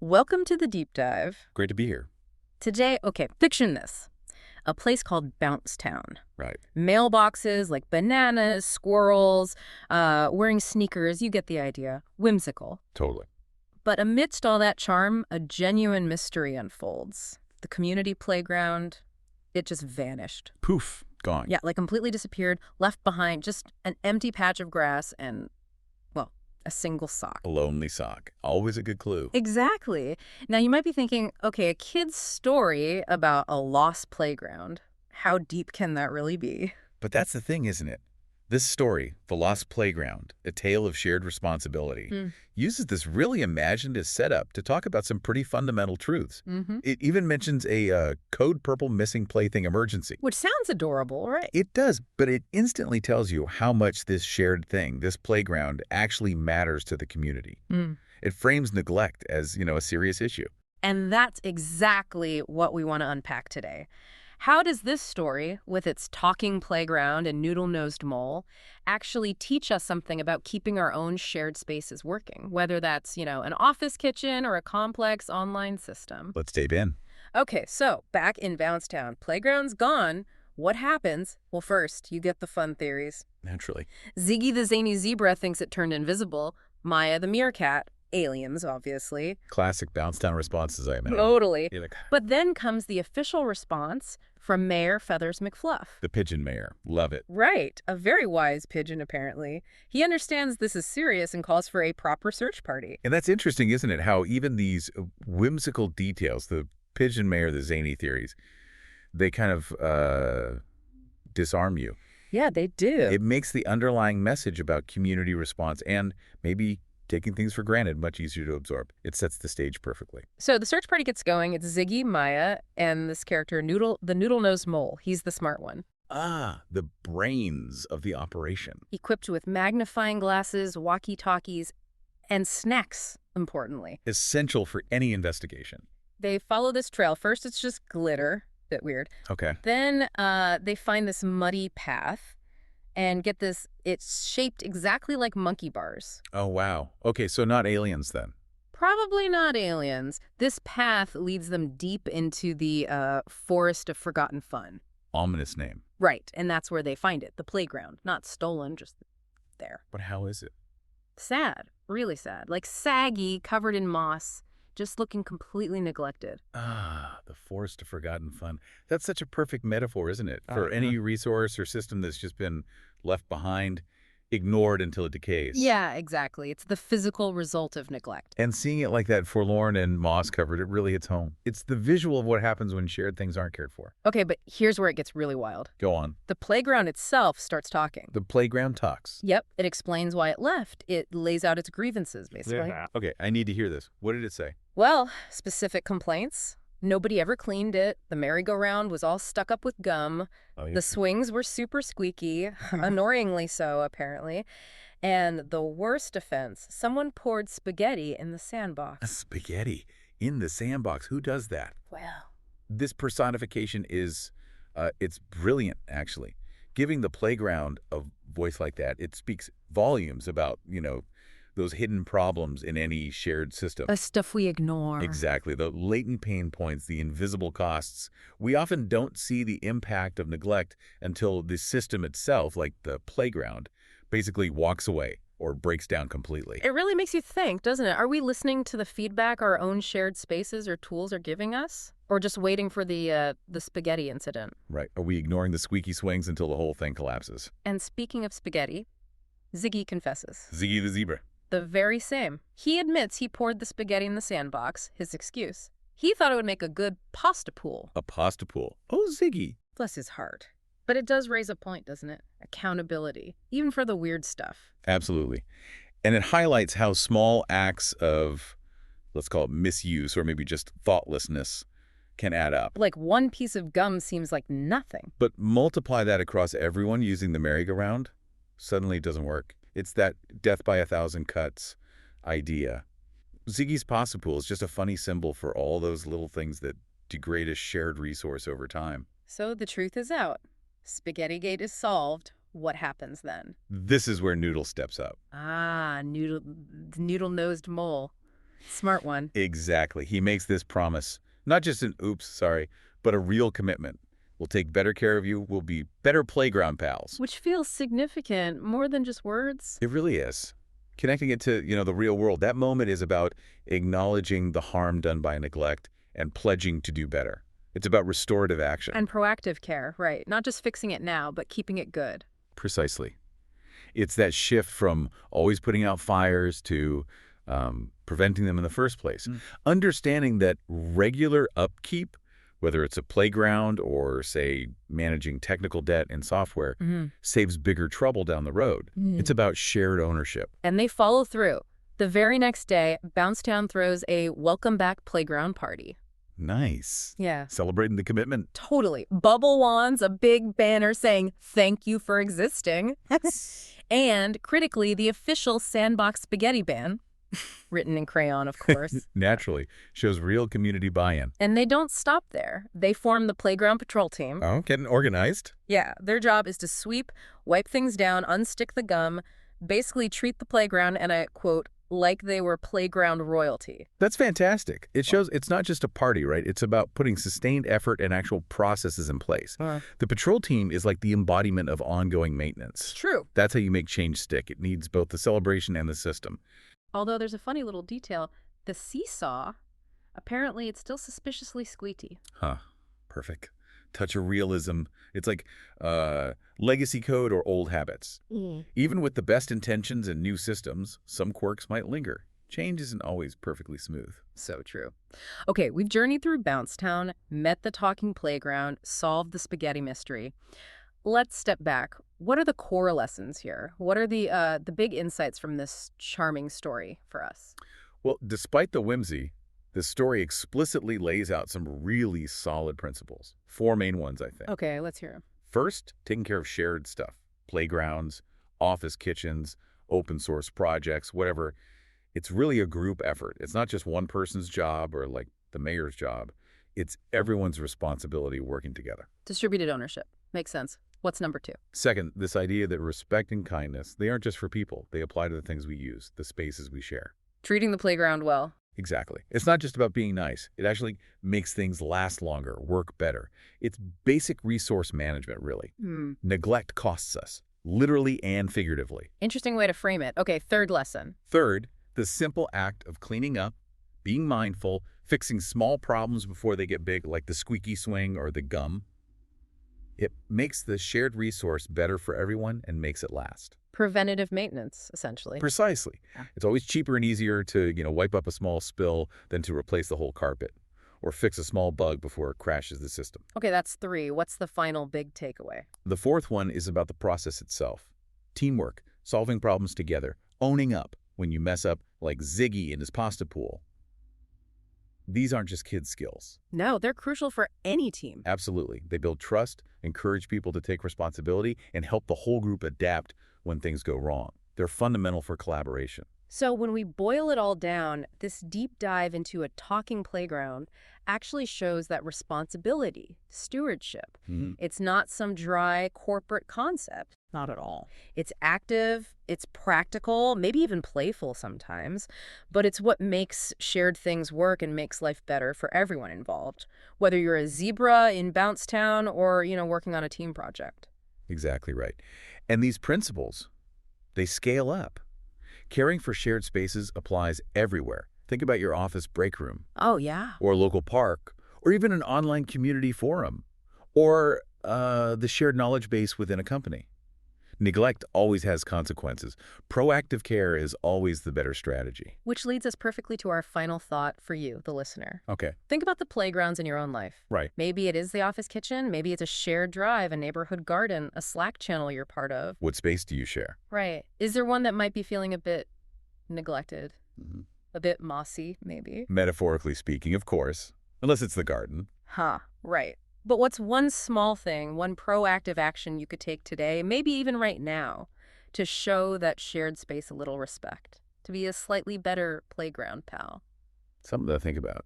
Welcome to the deep dive. Great to be here. Today, okay, fiction this. A place called Bouncetown. Right. Mailboxes like bananas, squirrels, wearing sneakers, you get the idea. Whimsical. Totally. But amidst all that charm, a genuine mystery unfolds. The community playground, it just vanished. Poof. Gone. Yeah, like completely disappeared, left behind just an empty patch of grass and, well, a single sock. A lonely sock. Always a good clue. Exactly. Now, you might be thinking, okay, a kid's story about a lost playground. How deep can that really be? But that's the thing, isn't it? This story, The Lost Playground, A Tale of Shared Responsibility, uses this really imaginative setup to talk about some pretty fundamental truths. It even mentions a code purple missing plaything emergency. Which sounds adorable, right? It does, but it instantly tells you how much this shared thing, this playground, actually matters to the community. It frames neglect as, a serious issue. And that's exactly what we want to unpack today. How does this story, with its talking playground and noodle-nosed mole, actually teach us something about keeping our own shared spaces working, whether that's, an office kitchen or a complex online system? Let's dive in. Okay, so back in Bouncetown, playground's gone. What happens? Well, first, you get the fun theories. Naturally. Ziggy the Zany Zebra thinks it turned invisible. Maya the Meerkat, aliens, obviously. Classic Bouncetown responses, I imagine. Totally. You're like, But then comes the official response from Mayor Feathers McFluff. the pigeon mayor. Love it. Right, a very wise pigeon, apparently. He understands this is serious and calls for a proper search party. And that's interesting, isn't it? How even these whimsical details, the pigeon mayor, the zany theories, they kind of disarm you. Yeah, they do. It makes the underlying message about community response and maybe taking things for granted much easier to absorb. It sets the stage perfectly. So the search party gets going. It's Ziggy, Maya, and this character, the noodle-nosed mole. He's the smart one. Ah, the brains of the operation. Equipped with magnifying glasses, walkie-talkies, and snacks, importantly. Essential for any investigation. They follow this trail. First, it's just glitter. Bit weird. Okay. Then they find this muddy path and get this, it's shaped exactly like monkey bars. Oh, wow. Okay, so not aliens then. Probably not aliens. This path leads them deep into the forest of forgotten fun. Ominous name. Right, and that's where they find it, the playground. Not stolen, just there. But how is it? Sad, really sad. Like saggy, covered in moss, just looking completely neglected. Ah, the forest of forgotten fun. That's such a perfect metaphor, isn't it? For any resource or system that's just been left behind, ignored until it decays. Yeah, exactly. It's the physical result of neglect. And seeing it like that, forlorn and moss-covered, it really hits home. It's the visual of what happens when shared things aren't cared for. Okay, but here's where it gets really wild. Go on. The playground itself starts talking. The playground talks. Yep, it explains why it left. It lays out its grievances, basically. Yeah. Okay, I need to hear this. What did it say? Well, specific complaints. Nobody ever cleaned it. The merry-go-round was all stuck up with gum. Oh, yeah. The swings were super squeaky, annoyingly so, apparently. And the worst offense, someone poured spaghetti in the sandbox. Spaghetti in the sandbox. Who does that? Well, This personification is, it's brilliant, actually. Giving the playground a voice like that, it speaks volumes about, those hidden problems in any shared system. the stuff we ignore. Exactly. The latent pain points, the invisible costs. We often don't see the impact of neglect until the system itself, like the playground, basically walks away or breaks down completely. It really makes you think, doesn't it? Are we listening to the feedback our own shared spaces or tools are giving us? Or just waiting for the spaghetti incident? Right. Are we ignoring the squeaky swings until the whole thing collapses? And speaking of spaghetti, Ziggy confesses. Ziggy the Zebra. The very same. He admits he poured the spaghetti in the sandbox, his excuse. He thought it would make a good pasta pool. A pasta pool. Oh, Ziggy. Bless his heart. But it does raise a point, doesn't it? Accountability, even for the weird stuff. Absolutely. And it highlights how small acts of, let's call it misuse or maybe just thoughtlessness can add up. Like one piece of gum seems like nothing. But multiply that across everyone using the merry-go-round, suddenly it doesn't work. It's that death by 1,000 cuts idea. Ziggy's pasta pool is just a funny symbol for all those little things that degrade a shared resource over time. So the truth is out. Spaghetti-gate is solved. What happens then? This is where Noodle steps up. Ah, noodle-nosed mole. Smart one. Exactly. He makes this promise, not just an oops, sorry, but a real commitment. We'll take better care of you. We'll be better playground pals. Which feels significant, more than just words. It really is. Connecting it to, the real world. That moment is about acknowledging the harm done by neglect and pledging to do better. It's about restorative action. And proactive care, right. Not just fixing it now, but keeping it good. Precisely. It's that shift from always putting out fires to preventing them in the first place. Understanding that regular upkeep, whether it's a playground or, say, managing technical debt in software, saves bigger trouble down the road. It's about shared ownership. And they follow through. The very next day, Bouncetown throws a welcome back playground party. Nice. Yeah. Celebrating the commitment. Totally. Bubble wands, a big banner saying, "Thank you for existing." And, critically, the official Sandbox spaghetti ban, written in crayon, of course. Naturally. Shows real community buy-in. And they don't stop there. They form the playground patrol team. Oh, getting organized. Yeah, their job is to sweep, wipe things down, unstick the gum, basically treat the playground, and I quote, like they were playground royalty. That's fantastic. It shows it's not just a party, right? It's about putting sustained effort and actual processes in place. The patrol team is like the embodiment of ongoing maintenance. True. That's how you make change stick. It needs both the celebration and the system. Although there's a funny little detail. The seesaw, apparently it's still suspiciously squeaky. Huh. Perfect. Touch of realism. It's like legacy code or old habits. Even with the best intentions and new systems, some quirks might linger. Change isn't always perfectly smooth. So true. Okay, we've journeyed through Bouncetown, met the talking playground, solved the spaghetti mystery. Let's step back. What are the core lessons here? What are the big insights from this charming story for us? Well, despite the whimsy, the story explicitly lays out some really solid principles. 4 main ones, I think. Okay, let's hear them. First, taking care of shared stuff. Playgrounds, office kitchens, open source projects, whatever. It's really a group effort. It's not just one person's job or like the mayor's job. It's everyone's responsibility working together. Distributed ownership. Makes sense. What's number 2? Second, this idea that respect and kindness, they aren't just for people. They apply to the things we use, the spaces we share. Treating the playground well. Exactly. It's not just about being nice. It actually makes things last longer, work better. It's basic resource management, really. Neglect costs us, literally and figuratively. Interesting way to frame it. Okay, third lesson. Third, the simple act of cleaning up, being mindful, fixing small problems before they get big, like the squeaky swing or the gum. It makes the shared resource better for everyone and makes it last. Preventative maintenance, essentially. Precisely. It's always cheaper and easier to, wipe up a small spill than to replace the whole carpet or fix a small bug before it crashes the system. Okay, that's 3. What's the final big takeaway? The fourth one is about the process itself. Teamwork, solving problems together, owning up when you mess up, like Ziggy in his pasta pool. These aren't just kids' skills. No, they're crucial for any team. Absolutely. They build trust, encourage people to take responsibility, and help the whole group adapt when things go wrong. They're fundamental for collaboration. So when we boil it all down, this deep dive into a talking playground actually shows that responsibility, stewardship. It's not some dry corporate concept. Not at all. It's active, it's practical, maybe even playful sometimes, but it's what makes shared things work and makes life better for everyone involved, whether you're a zebra in Bouncetown or, working on a team project. Exactly right. And these principles, they scale up. Caring for shared spaces applies everywhere. Think about your office break room. Oh, yeah. Or a local park, or even an online community forum, or the shared knowledge base within a company. Neglect always has consequences. Proactive care is always the better strategy. Which leads us perfectly to our final thought for you, the listener. Okay. Think about the playgrounds in your own life. Right. Maybe it is the office kitchen. Maybe it's a shared drive, a neighborhood garden, a Slack channel you're part of. What space do you share? Right. Is there one that might be feeling a bit neglected? A bit mossy, maybe? Metaphorically speaking, of course. Unless it's the garden. Right. But what's one small thing, one proactive action you could take today, maybe even right now, to show that shared space a little respect, to be a slightly better playground pal? Something to think about.